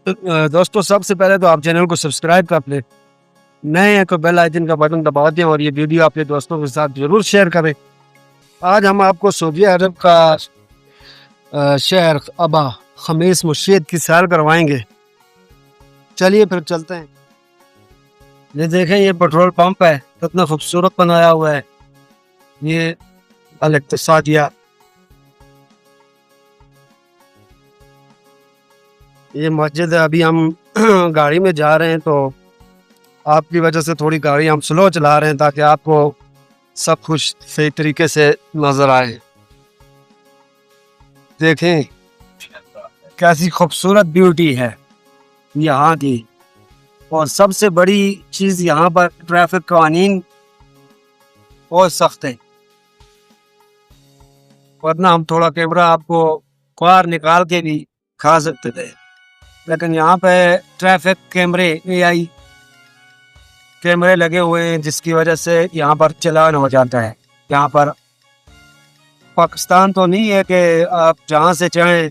दोस्तों, सबसे पहले तो आप चैनल को सब्सक्राइब कर लें। नए हैं तो बेल आइकन का बटन दबा दें और ये वीडियो अपने दोस्तों के साथ जरूर शेयर करें। आज हम आपको सऊदी अरब का शहर अबा खमीस मस्जिद की सैर करवाएंगे। चलिए फिर चलते हैं। ये देखें, ये पेट्रोल पंप है, कितना खूबसूरत बनाया हुआ है। ये अल इक्तिसादिया, ये मस्जिद है। अभी हम गाड़ी में जा रहे हैं तो आपकी वजह से थोड़ी गाड़ी हम स्लो चला रहे हैं ताकि आपको सब कुछ सही तरीके से नजर आए। देखें कैसी खूबसूरत ब्यूटी है यहाँ की। और सबसे बड़ी चीज, यहाँ पर ट्रैफिक कानून बहुत सख्त है, वरना हम थोड़ा कैमरा आपको कार निकाल के भी खा सकते थे, लेकिन यहाँ पे ट्रैफिक कैमरे AI कैमरे लगे हुए हैं, जिसकी वजह से यहाँ पर चालान हो जाता है। यहाँ पर पाकिस्तान तो नहीं है कि आप जहाँ से चाहें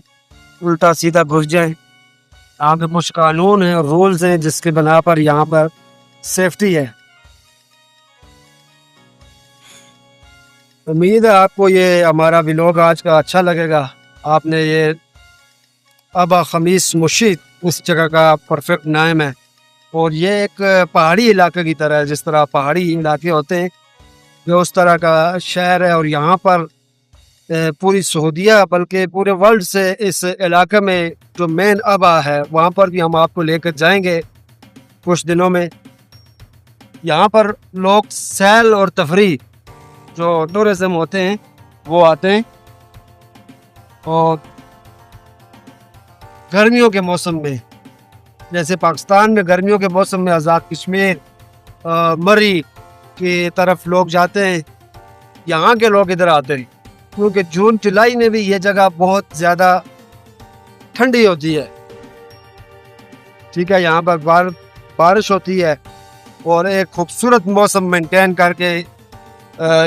उल्टा सीधा घुस जाएं। यहाँ पे कुछ कानून है, रूल्स हैं, जिसके बना पर यहाँ पर सेफ्टी है। उम्मीद है आपको ये हमारा व्लॉग आज का अच्छा लगेगा। आपने ये अबा खमीस मस्जिद उस जगह का परफेक्ट नाम है, और ये एक पहाड़ी इलाके की तरह है। जिस तरह पहाड़ी इलाके होते हैं, ये उस तरह का शहर है। और यहाँ पर पूरी सऊदीया बल्कि पूरे वर्ल्ड से इस इलाके में जो मेन अबा है, वहाँ पर भी हम आपको लेकर जाएंगे कुछ दिनों में। यहाँ पर लोग सैल और तफरी जो टूरिज्म होते हैं वो आते हैं, और गर्मियों के मौसम में, जैसे पाकिस्तान में गर्मियों के मौसम में आज़ाद कश्मीर मरी की तरफ लोग जाते हैं, यहाँ के लोग इधर आते हैं क्योंकि जून जुलाई में भी ये जगह बहुत ज़्यादा ठंडी होती है। ठीक है, यहाँ पर बारिश होती है और एक खूबसूरत मौसम मेंटेन करके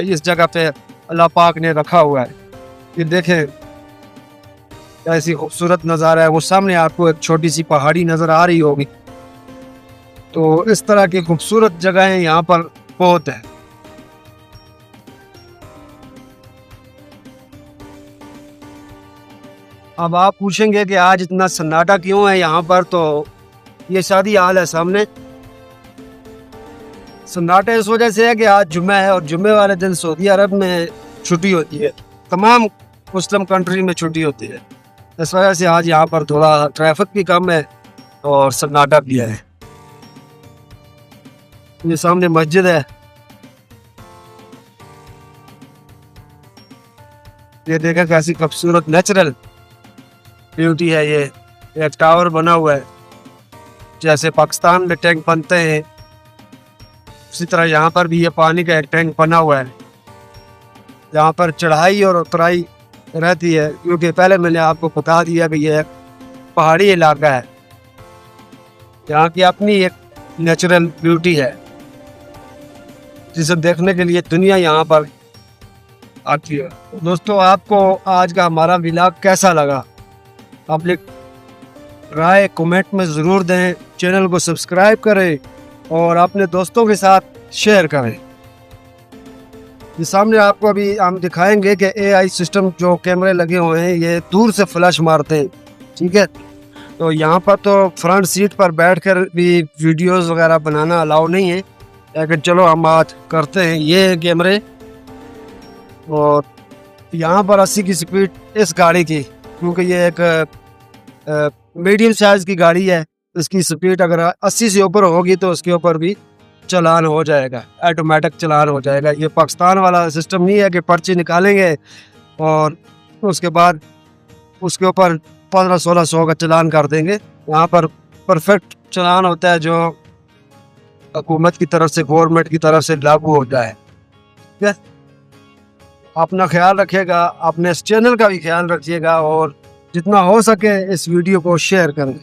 इस जगह पे अल्लाह पाक ने रखा हुआ है। ये देखें ऐसी खूबसूरत नज़ारा है। वो सामने आपको एक छोटी सी पहाड़ी नज़र आ रही होगी। तो इस तरह की खूबसूरत जगहें यहाँ पर बहुत है। अब आप पूछेंगे कि आज इतना सन्नाटा क्यों है यहाँ पर, तो ये शादी हाल है सामने। सन्नाटा इस वजह से है कि आज जुम्मा है, और जुम्मे वाले दिन सऊदी अरब में छुट्टी होती है, तमाम मुस्लिम कंट्री में छुट्टी होती है। इस वजह से आज यहाँ पर थोड़ा ट्रैफिक भी कम है और सन्नाटा भी है। ये सामने मस्जिद है, ये देखा कैसी खूबसूरत नेचुरल ब्यूटी है। ये एक टावर बना हुआ है, जैसे पाकिस्तान में टैंक बनते हैं उसी तरह यहाँ पर भी ये पानी का एक टैंक बना हुआ है। यहाँ पर चढ़ाई और उतराई रहती है, क्योंकि पहले मैंने आपको बता दिया कि ये पहाड़ी इलाका है। यहाँ की अपनी एक नेचुरल ब्यूटी है, जिसे देखने के लिए दुनिया यहाँ पर आती है। दोस्तों, आपको आज का हमारा व्लॉग कैसा लगा? अपनी राय कमेंट में ज़रूर दें, चैनल को सब्सक्राइब करें और अपने दोस्तों के साथ शेयर करें। ये सामने आपको अभी हम दिखाएंगे कि AI सिस्टम जो कैमरे लगे हुए हैं, ये दूर से फ्लैश मारते हैं। ठीक है, तो यहाँ पर तो फ्रंट सीट पर बैठकर भी वीडियोस वगैरह बनाना अलाउ नहीं है, लेकिन चलो हम बात करते हैं। ये कैमरे, और यहाँ पर 80 की स्पीड इस गाड़ी की, क्योंकि ये एक मीडियम साइज़ की गाड़ी है। इसकी स्पीड अगर 80 से ऊपर होगी तो उसके ऊपर भी चलान हो जाएगा, ऑटोमेटिक चलान हो जाएगा। ये पाकिस्तान वाला सिस्टम नहीं है कि पर्ची निकालेंगे और उसके बाद उसके ऊपर 1500-1600 का चलान कर देंगे। यहाँ पर परफेक्ट चलान होता है, जो हुकूमत की तरफ से, गवर्नमेंट की तरफ से लागू होता है। ठीक है, अपना ख्याल रखिएगा, अपने इस चैनल का भी ख्याल रखिएगा, और जितना हो सके इस वीडियो को शेयर करें।